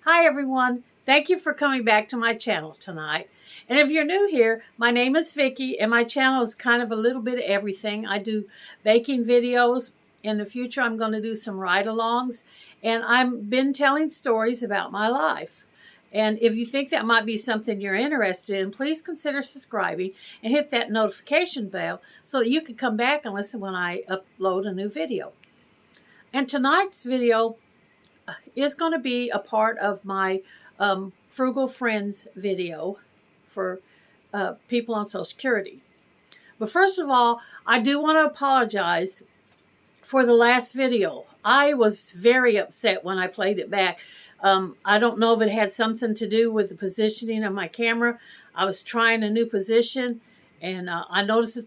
Hi everyone, thank you for coming back to my channel tonight. And if you're new here, my name is Vicki and my channel is kind of a little bit of everything. I do baking videos. In the future I'm going to do some ride-alongs, and I've been telling stories about my life. And if you think that might be something you're interested in, please consider subscribing and hit that notification bell so that you can come back and listen when I upload a new video. And tonight's video is going to be a part of my Frugal Friends video for people on Social Security. But first of all, I do want to apologize for the last video. I was very upset when I played it back. I don't know if it had something to do with the positioning of my camera. I was trying a new position, and I noticed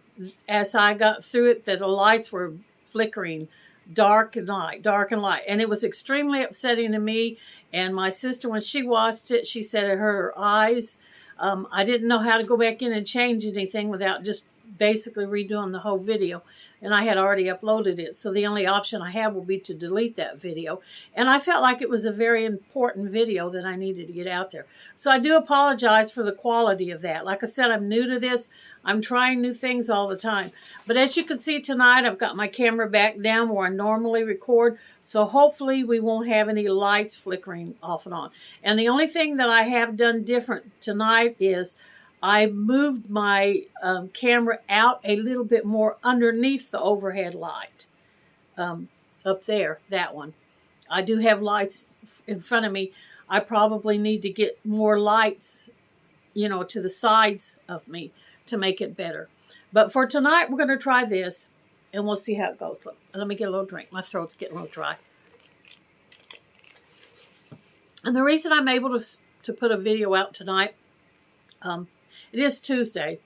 as I got through it that the lights were flickering dark and light, dark and light. And it was extremely upsetting to me. And my sister, when she watched it, she said it hurt her eyes. I didn't know how to go back in and change anything without just basically redoing the whole video. And I had already uploaded it. So the only option I have will be to delete that video. And I felt like it was a very important video that I needed to get out there. So I do apologize for the quality of that. Like I said, I'm new to this. I'm trying new things all the time. But as you can see tonight, I've got my camera back down where I normally record. So hopefully we won't have any lights flickering off and on. And the only thing that I have done different tonight is I moved my camera out a little bit more underneath the overhead light. Up there, that one. I do have lights in front of me. I probably need to get more lights, to the sides of me to make it better. But for tonight, we're going to try this, and we'll see how it goes. Let me get a little drink. My throat's getting a little dry. And the reason I'm able to put a video out tonight, it is Tuesday,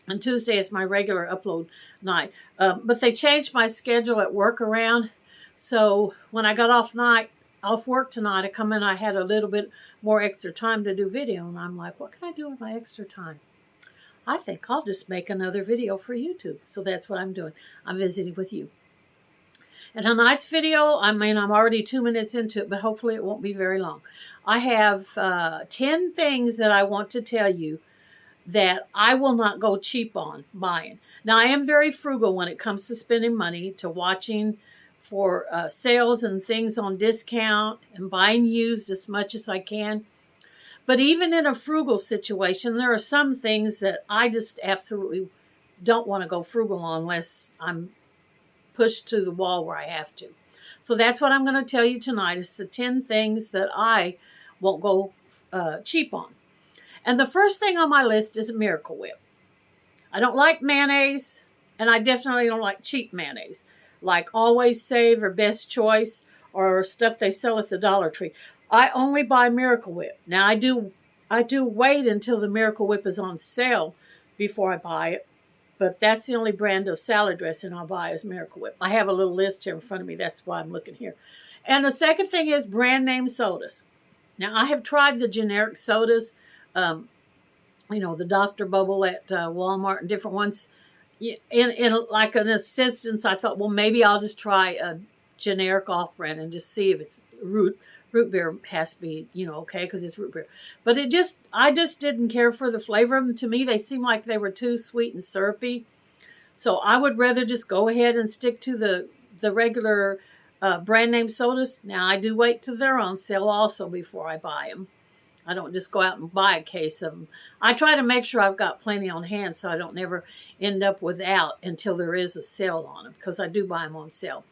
and Tuesday is my regular upload night. But they changed my schedule at work around, so when I got off work tonight, I come in, I had a little bit more extra time to do video, and I'm like, what can I do with my extra time? I think I'll just make another video for YouTube. So that's what I'm doing. I'm visiting with you. And tonight's video, I'm already 2 minutes into it, but hopefully it won't be very long. I have 10 things that I want to tell you that I will not go cheap on buying. Now, I am very frugal when it comes to spending money, to watching for sales and things on discount and buying used as much as I can. But even in a frugal situation, there are some things that I just absolutely don't want to go frugal on unless I'm pushed to the wall where I have to. So that's what I'm going to tell you tonight, is the 10 things that I won't go cheap on. And the first thing on my list is a Miracle Whip. I don't like mayonnaise, and I definitely don't like cheap mayonnaise, like Always Save or Best Choice or stuff they sell at the Dollar Tree. I only buy Miracle Whip. Now, I do wait until the Miracle Whip is on sale before I buy it, but that's the only brand of salad dressing I'll buy is Miracle Whip. I have a little list here in front of me. That's why I'm looking here. And the second thing is brand name sodas. Now, I have tried the generic sodas, the Dr. Bubble at Walmart and different ones. In like an instance, I thought, well, maybe I'll just try a generic off-brand and just see if it's root beer has to be, okay, because it's root beer. But I just didn't care for the flavor of them. To me, they seemed like they were too sweet and syrupy. So I would rather just go ahead and stick to the regular brand name sodas. Now, I do wait till they're on sale also before I buy them. I don't just go out and buy a case of them. I try to make sure I've got plenty on hand so I don't never end up without until there is a sale on them, because I do buy them on sale.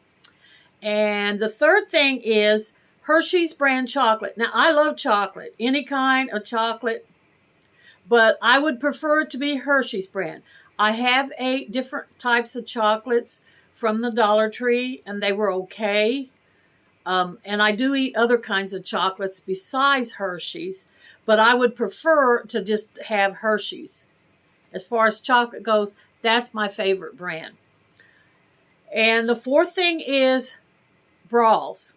And the third thing is Hershey's brand chocolate. Now, I love chocolate, any kind of chocolate, but I would prefer it to be Hershey's brand. I have 8 different types of chocolates from the Dollar Tree, and they were okay. And I do eat other kinds of chocolates besides Hershey's, but I would prefer to just have Hershey's. As far as chocolate goes, that's my favorite brand. And the fourth thing is bras.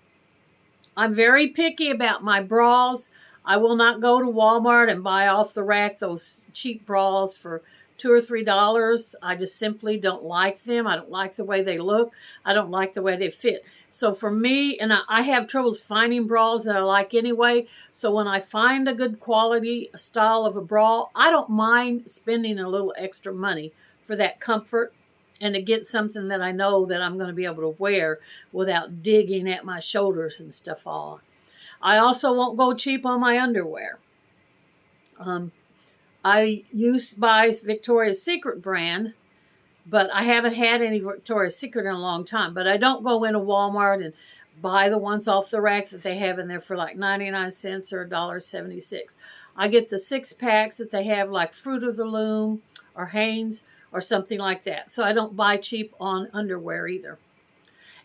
I'm very picky about my bras. I will not go to Walmart and buy off the rack those cheap bras for $2 or $3. I just simply don't like them. I don't like the way they look. I don't like the way they fit. So for me, and I have troubles finding bras that I like anyway. So when I find a good quality style of a bra, I don't mind spending a little extra money for that comfort and to get something that I know that I'm going to be able to wear without digging at my shoulders and stuff all. I also won't go cheap on my underwear. I used to buy Victoria's Secret brand, but I haven't had any Victoria's Secret in a long time. But I don't go into Walmart and buy the ones off the rack that they have in there for like 99 cents or $1.76. I get the 6-packs that they have, like Fruit of the Loom or Hanes or something like that. So I don't buy cheap on underwear either.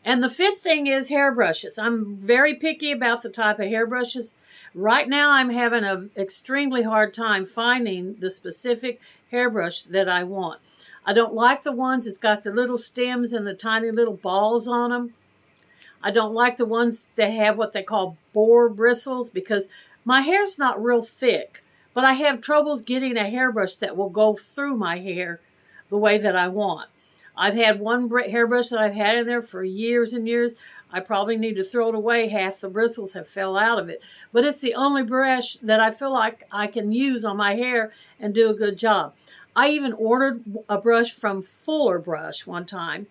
And the fifth thing is hairbrushes. I'm very picky about the type of hairbrushes. Right now I'm having an extremely hard time finding the specific hairbrush that I want. I don't like the ones that's got the little stems and the tiny little balls on them. I don't like the ones that have what they call boar bristles because my hair's not real thick, but I have troubles getting a hairbrush that will go through my hair the way that I want. I've had one hairbrush that I've had in there for years and years. I probably need to throw it away. Half the bristles have fell out of it. But it's the only brush that I feel like I can use on my hair and do a good job. I even ordered a brush from Fuller Brush one time.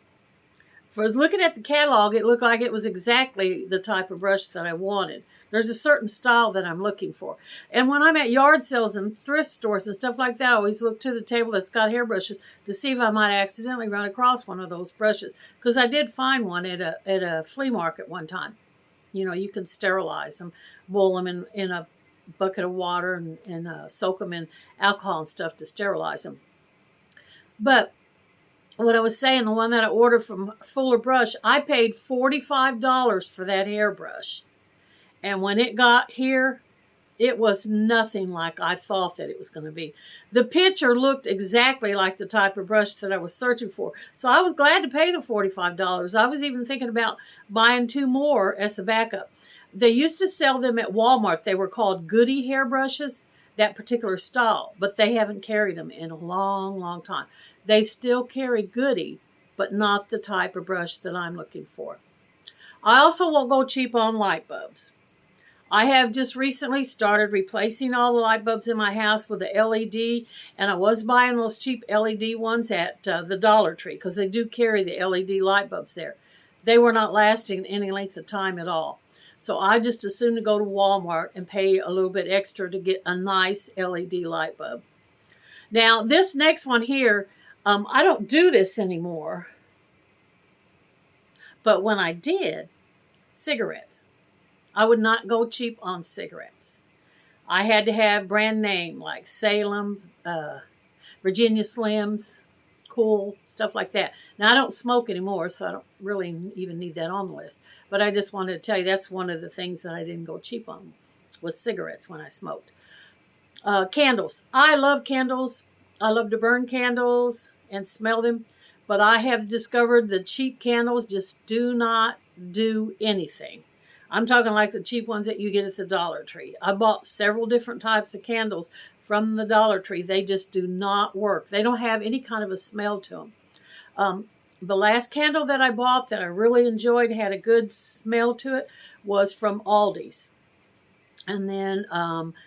For looking at the catalog, it looked like it was exactly the type of brush that I wanted. There's a certain style that I'm looking for. And when I'm at yard sales and thrift stores and stuff like that, I always look to the table that's got hairbrushes to see if I might accidentally run across one of those brushes. Because I did find one at a flea market one time. You know, you can sterilize them, boil them in a bucket of water and soak them in alcohol and stuff to sterilize them. But what I was saying, the one that I ordered from Fuller Brush, I paid $45 for that hairbrush. And when it got here, it was nothing like I thought that it was going to be. The picture looked exactly like the type of brush that I was searching for. So I was glad to pay the $45. I was even thinking about buying 2 more as a backup. They used to sell them at Walmart. They were called Goody hairbrushes, that particular style. But they haven't carried them in a long, long time. They still carry Goody, but not the type of brush that I'm looking for. I also won't go cheap on light bulbs. I have just recently started replacing all the light bulbs in my house with the LED, and I was buying those cheap LED ones at the Dollar Tree because they do carry the LED light bulbs there. They were not lasting any length of time at all. So I just assumed to go to Walmart and pay a little bit extra to get a nice LED light bulb. Now, this next one here, I don't do this anymore. But when I did, cigarettes. I would not go cheap on cigarettes. I had to have brand name like Salem, Virginia Slims, Cool, stuff like that. Now, I don't smoke anymore, so I don't really even need that on the list. But I just wanted to tell you that's one of the things that I didn't go cheap on was cigarettes when I smoked. Candles. I love candles. I love to burn candles and smell them. But I have discovered the cheap candles just do not do anything. I'm talking like the cheap ones that you get at the Dollar Tree. I bought several different types of candles from the Dollar Tree. They just do not work. They don't have any kind of a smell to them. The last candle that I bought that I really enjoyed, had a good smell to it, was from Aldi's. And then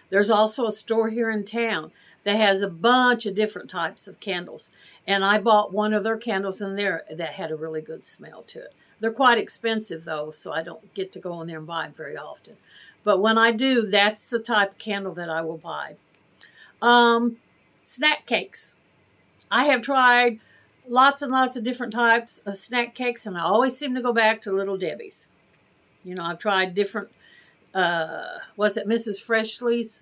there's also a store here in town that has a bunch of different types of candles. And I bought one of their candles in there that had a really good smell to it. They're quite expensive, though, so I don't get to go in there and buy them very often. But when I do, that's the type of candle that I will buy. Snack cakes. I have tried lots and lots of different types of snack cakes, and I always seem to go back to Little Debbie's. You know, I've tried different, was it Mrs. Freshley's?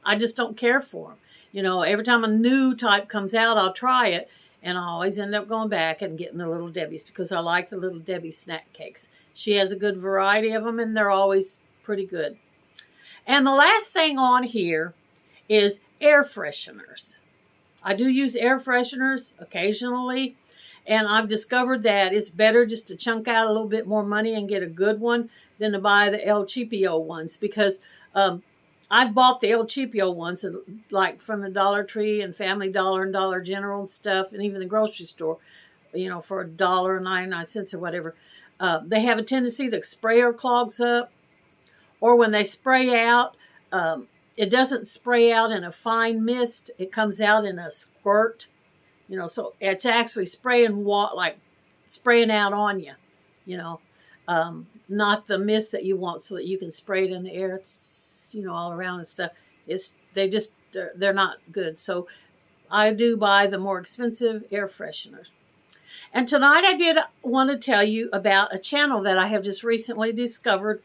I just don't care for them. You know, every time a new type comes out, I'll try it. And I always end up going back and getting the Little Debbie's because I like the Little Debbie snack cakes. She has a good variety of them, and they're always pretty good. And the last thing on here is air fresheners. I do use air fresheners occasionally, and I've discovered that it's better just to chunk out a little bit more money and get a good one than to buy the El Cheapio ones because I've bought the El Cheapio ones, like from the Dollar Tree and Family Dollar and Dollar General and stuff, and even the grocery store, for $1.99 or whatever. They have a tendency the sprayer clogs up, or when they spray out, it doesn't spray out in a fine mist. It comes out in a squirt, so it's actually spraying like spraying out on you, you know, not the mist that you want so that you can spray it in the air. It's, all around and stuff. They're not good. So I do buy the more expensive air fresheners. And tonight I did want to tell you about a channel that I have just recently discovered.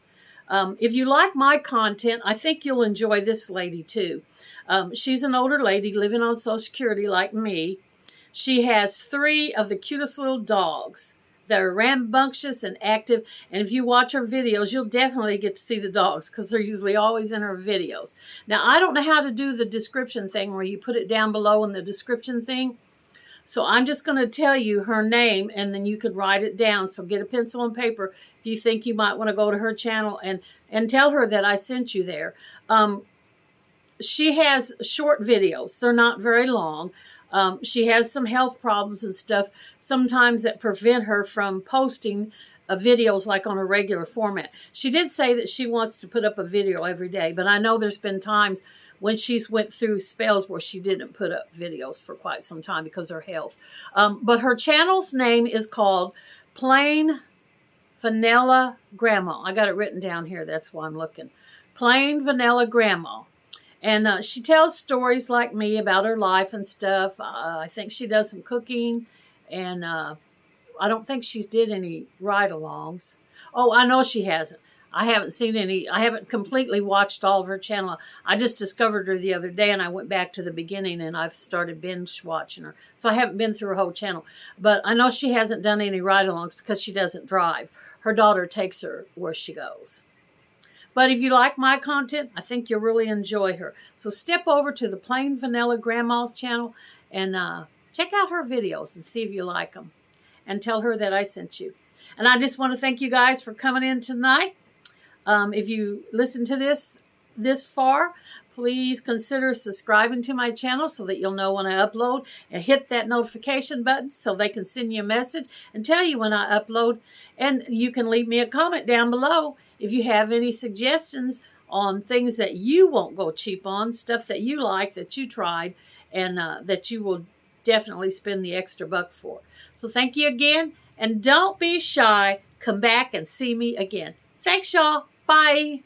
If you like my content, I think you'll enjoy this lady too. She's an older lady living on Social Security like me. She has 3 of the cutest little dogs that are rambunctious and active. And if you watch her videos, you'll definitely get to see the dogs because they're usually always in her videos. Now, I don't know how to do the description thing where you put it down below in the description thing. So I'm just going to tell you her name, and then you can write it down. So get a pencil and paper if you think you might want to go to her channel and tell her that I sent you there. She has short videos. They're not very long. She has some health problems and stuff sometimes that prevent her from posting videos like on a regular format. She did say that she wants to put up a video every day, but I know there's been times when she's went through spells where she didn't put up videos for quite some time because of her health. But her channel's name is called Plain Vanilla Grandma. I got it written down here. That's why I'm looking. Plain Vanilla Grandma. And she tells stories like me about her life and stuff. I think she does some cooking. And I don't think she's did any ride-alongs. Oh, I know she hasn't. I haven't seen any. I haven't completely watched all of her channel. I just discovered her the other day, and I went back to the beginning, and I've started binge watching her. So I haven't been through her whole channel. But I know she hasn't done any ride-alongs because she doesn't drive. Her daughter takes her where she goes. But if you like my content, I think you'll really enjoy her. So step over to the Plain Vanilla Grandma's channel and check out her videos and see if you like them. And tell her that I sent you. And I just want to thank you guys for coming in tonight. If you listen to this far, please consider subscribing to my channel so that you'll know when I upload, and hit that notification button so they can send you a message and tell you when I upload. And you can leave me a comment down below if you have any suggestions on things that you won't go cheap on, stuff that you like, that you tried, and that you will definitely spend the extra buck for. So thank you again, and don't be shy. Come back and see me again. Thanks, y'all. Bye.